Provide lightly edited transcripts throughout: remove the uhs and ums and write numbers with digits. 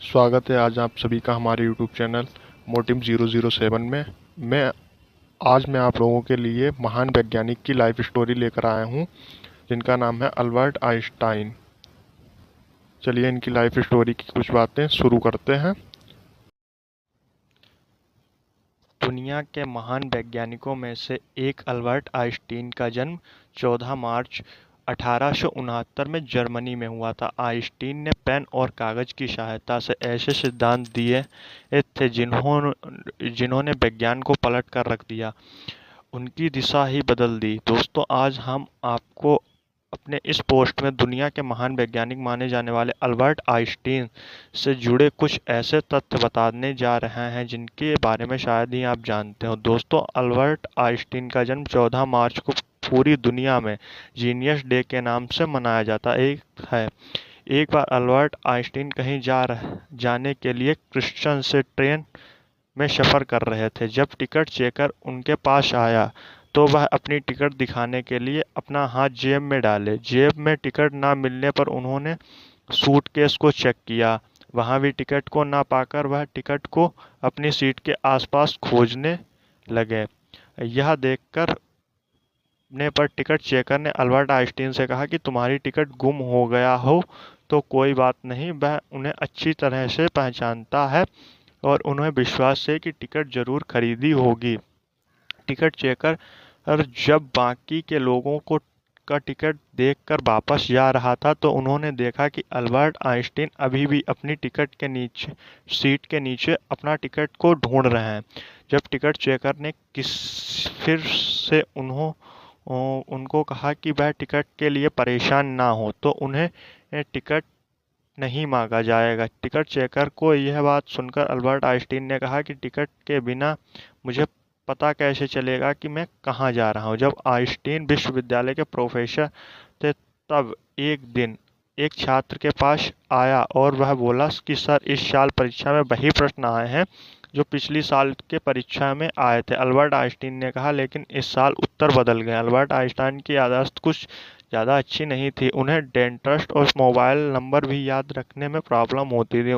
स्वागत है आज आप सभी का हमारे यूट्यूब चैनल मोटिव 007 में। मैं मैं आप लोगों के लिए महान वैज्ञानिक की लाइफ स्टोरी लेकर आया हूं, जिनका नाम है अल्बर्ट आइंस्टाइन। चलिए इनकी लाइफ स्टोरी की कुछ बातें शुरू करते हैं। दुनिया के महान वैज्ञानिकों में से एक अल्बर्ट आइंस्टीन का जन्म 14 मार्च 1869 में जर्मनी में हुआ था। आइंस्टीन ने पेन और कागज की सहायता से ऐसे सिद्धांत दिए थे जिन्होंने विज्ञान को पलट कर रख दिया, उनकी दिशा ही बदल दी। दोस्तों, आज हम आपको अपने इस पोस्ट में दुनिया के महान वैज्ञानिक माने जाने वाले अल्बर्ट आइंस्टीन से जुड़े कुछ ऐसे तथ्य बताने जा रहे हैं जिनके बारे में शायद ही आप जानते हो। दोस्तों, अल्बर्ट आइंस्टीन का जन्म 14 मार्च को पूरी दुनिया में जीनियस डे के नाम से मनाया जाता है। एक बार अल्बर्ट आइंस्टीन कहीं जाने के लिए क्रिस्टन से ट्रेन में सफ़र कर रहे थे। जब टिकट चेकर उनके पास आया तो वह अपनी टिकट दिखाने के लिए अपना हाथ जेब में डाले। जेब में टिकट ना मिलने पर उन्होंने सूटकेस को चेक किया। वहाँ भी टिकट को ना पाकर वह टिकट को अपनी सीट के आसपास खोजने लगे। यह देखकर ने पर टिकट चेकर ने अल्बर्ट आइंस्टीन से कहा कि तुम्हारी टिकट गुम हो गया हो तो कोई बात नहीं, वह उन्हें अच्छी तरह से पहचानता है और उन्हें विश्वास है कि टिकट जरूर खरीदी होगी। टिकट चेकर जब बाकी के लोगों को का टिकट देखकर वापस जा रहा था तो उन्होंने देखा कि अल्बर्ट आइंस्टीन अभी भी अपनी टिकट के नीचे सीट के नीचे अपना टिकट को ढूंढ रहे हैं। जब टिकट चेकर ने फिर से उनको कहा कि वह टिकट के लिए परेशान ना हो तो उन्हें टिकट नहीं मांगा जाएगा। टिकट चेकर को यह बात सुनकर अल्बर्ट आइंस्टीन ने कहा कि टिकट के बिना मुझे पता कैसे चलेगा कि मैं कहाँ जा रहा हूँ। जब आइंस्टीन विश्वविद्यालय के प्रोफेसर थे तब एक दिन एक छात्र के पास आया और वह बोला कि सर, इस साल परीक्षा में वही प्रश्न आए हैं जो पिछली साल के परीक्षा में आए थे। अल्बर्ट आइंस्टीन ने कहा, लेकिन इस साल उत्तर बदल गए। अल्बर्ट आइंस्टाइन की याददाश्त कुछ ज़्यादा अच्छी नहीं थी। उन्हें डेंटिस्ट और मोबाइल नंबर भी याद रखने में प्रॉब्लम होती थी।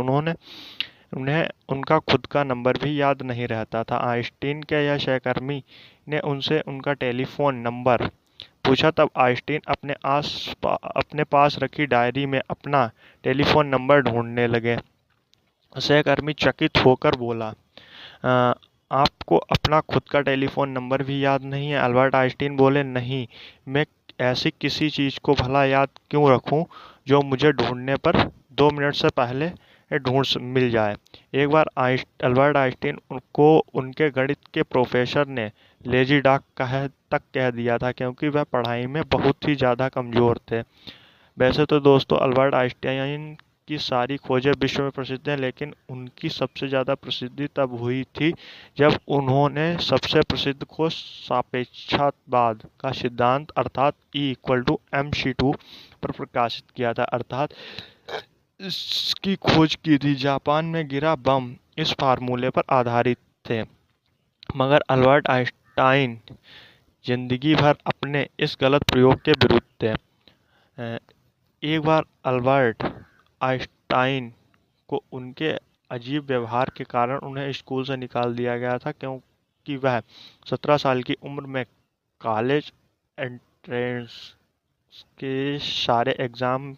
उन्हें उनका खुद का नंबर भी याद नहीं रहता था। आइंस्टीन के या सहकर्मी ने उनसे उनका टेलीफोन नंबर पूछा। तब आइंस्टीन अपने पास रखी डायरी में अपना टेलीफोन नंबर ढूंढने लगे। सहकर्मी चकित होकर बोला, "अ, आपको अपना खुद का टेलीफोन नंबर भी याद नहीं है?" अल्बर्ट आइंस्टीन बोले, नहीं, मैं ऐसी किसी चीज़ को भला याद क्यों रखूं जो मुझे ढूंढने पर 2 मिनट से पहले मिल जाए। एक बार अल्बर्ट आइंस्टीन को उनके गणित के प्रोफेसर ने लेजी डॉग कह दिया था, क्योंकि वह पढ़ाई में बहुत ही ज़्यादा कमज़ोर थे। वैसे तो दोस्तों, अल्बर्ट आइंस्टाइन की सारी खोजें विश्व में प्रसिद्ध हैं, लेकिन उनकी सबसे ज़्यादा प्रसिद्धि तब हुई थी जब उन्होंने सबसे प्रसिद्ध खोज सापेक्षतावाद का सिद्धांत अर्थात E=mc² पर प्रकाशित किया था। अर्थात इसकी खोज की थी। जापान में गिरा बम इस फार्मूले पर आधारित थे। मगर अल्बर्ट आइंस्टाइन जिंदगी भर अपने इस गलत प्रयोग के विरुद्ध थे। एक बार अल्बर्ट आइंस्टाइन को उनके अजीब व्यवहार के कारण उन्हें स्कूल से निकाल दिया गया था, क्योंकि वह 17 साल की उम्र में कॉलेज एंट्रेंस के सारे एग्जाम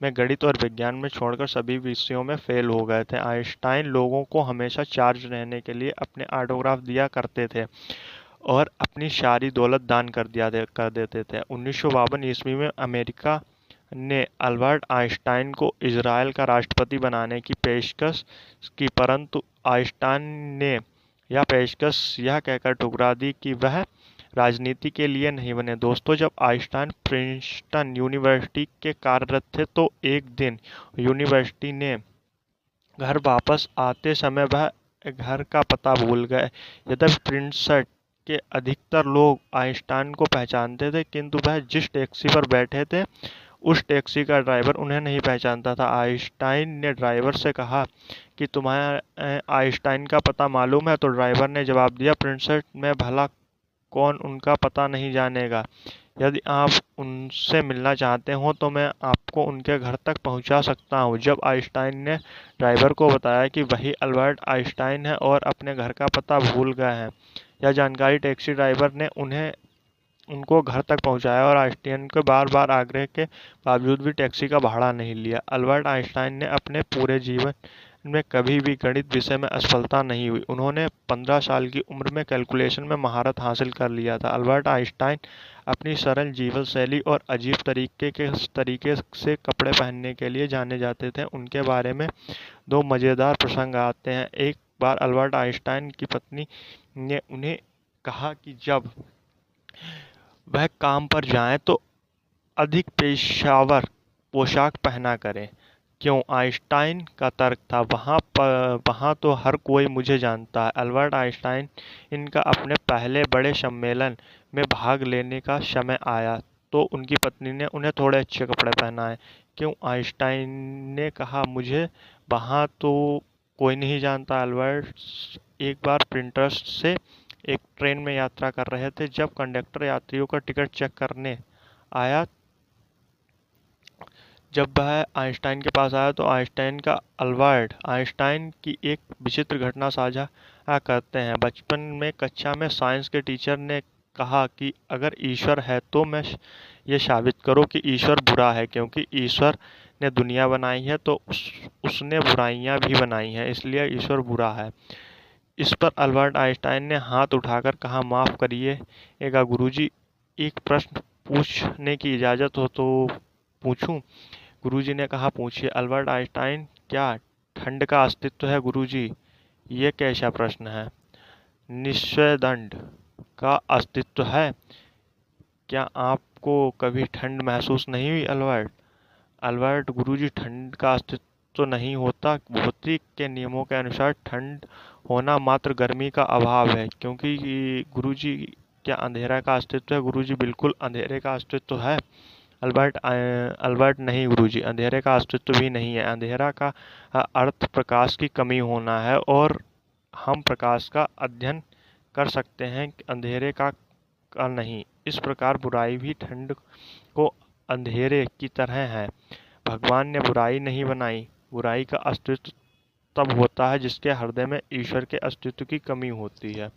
में गणित और विज्ञान में छोड़कर सभी विषयों में फेल हो गए थे। आइंस्टाइन लोगों को हमेशा चार्ज रहने के लिए अपने ऑटोग्राफ दिया करते थे और अपनी सारी दौलत दान कर देते थे। 1952 ईस्वी में अमेरिका ने अल्बर्ट आइंस्टाइन को इजराइल का राष्ट्रपति बनाने की पेशकश की, परंतु आइंस्टाइन ने यह पेशकश यह कहकर ठुकरा दी कि वह राजनीति के लिए नहीं बने। दोस्तों, जब आइंस्टाइन प्रिंसटन यूनिवर्सिटी के कार्यरत थे तो एक दिन यूनिवर्सिटी ने घर वापस आते समय वह घर का पता भूल गए। यद्यपि प्रिंसटन के अधिकतर लोग आइंस्टाइन को पहचानते थे, किंतु वह जिस टैक्सी पर बैठे थे उस टैक्सी का ड्राइवर उन्हें नहीं पहचानता था। आइंस्टाइन ने ड्राइवर से कहा कि तुम्हें आइंस्टाइन का पता मालूम है? तो ड्राइवर ने जवाब दिया, प्रिंसटन में भला कौन उनका पता नहीं जानेगा। यदि आप उनसे मिलना चाहते हो तो मैं आपको उनके घर तक पहुंचा सकता हूं। जब आइंस्टाइन ने ड्राइवर को बताया कि वही अल्बर्ट आइंस्टाइन है और अपने घर का पता भूल गए हैं, यह जानकारी टैक्सी ड्राइवर ने उन्हें उनको घर तक पहुंचाया और आइंस्टाइन के बार-बार आग्रह के बावजूद भी टैक्सी का भाड़ा नहीं लिया। अल्बर्ट आइंस्टाइन ने अपने पूरे जीवन में कभी भी गणित विषय में असफलता नहीं हुई। उन्होंने 15 साल की उम्र में कैलकुलेशन में महारत हासिल कर लिया था। अल्बर्ट आइंस्टाइन अपनी सरल जीवन शैली और अजीब तरीके से कपड़े पहनने के लिए जाने जाते थे। उनके बारे में दो मज़ेदार प्रसंग आते हैं। एक बार अल्बर्ट आइंस्टाइन की पत्नी ने उन्हें कहा कि जब वह काम पर जाएं तो अधिक पेशेवर पोशाक पहना करें। क्यों? आइंस्टाइन का तर्क था, वहाँ तो हर कोई मुझे जानता है। अल्बर्ट आइंस्टाइन इनका अपने पहले बड़े सम्मेलन में भाग लेने का समय आया तो उनकी पत्नी ने उन्हें थोड़े अच्छे कपड़े पहनाए। क्यों? आइंस्टाइन ने कहा, मुझे वहाँ तो कोई नहीं जानता। अल्बर्ट एक बार प्रिंटर्स से एक ट्रेन में यात्रा कर रहे थे। जब कंडक्टर यात्रियों का टिकट चेक करने आया, जब वह आइंस्टाइन के पास आया तो आइंस्टाइन का अल्बर्ट आइंस्टाइन की एक विचित्र घटना साझा करते हैं। बचपन में कक्षा में साइंस के टीचर ने कहा कि अगर ईश्वर है तो मैं ये साबित करो कि ईश्वर बुरा है, क्योंकि ईश्वर ने दुनिया बनाई है तो उसने बुराइयां भी बनाई हैं, इसलिए ईश्वर बुरा है। इस पर अल्बर्ट आइंस्टाइन ने हाथ उठाकर कहा, माफ करिएगा गुरुजी, एक प्रश्न पूछने की इजाजत हो तो पूछूं? गुरुजी ने कहा, पूछिए। अल्बर्ट आइंस्टाइन, क्या ठंड का अस्तित्व है गुरुजी? ये कैसा प्रश्न है? निस्संदेह का अस्तित्व है। क्या आपको कभी ठंड महसूस नहीं हुई अल्बर्ट? अल्बर्ट, गुरुजी, ठंड का अस्तित्व तो नहीं होता। भौतिक के नियमों के अनुसार ठंड होना मात्र गर्मी का अभाव है। क्योंकि गुरुजी, क्या अंधेरा का अस्तित्व है? गुरुजी, बिल्कुल अंधेरे का अस्तित्व है। अल्बर्ट, नहीं गुरुजी, अंधेरे का अस्तित्व भी नहीं है। अंधेरा का अर्थ प्रकाश की कमी होना है और हम प्रकाश का अध्ययन कर सकते हैं, अंधेरे का नहीं। इस प्रकार बुराई भी ठंड को अंधेरे की तरह है। भगवान ने बुराई नहीं बनाई। बुराई का अस्तित्व तब होता है जिसके हृदय में ईश्वर के अस्तित्व की कमी होती है।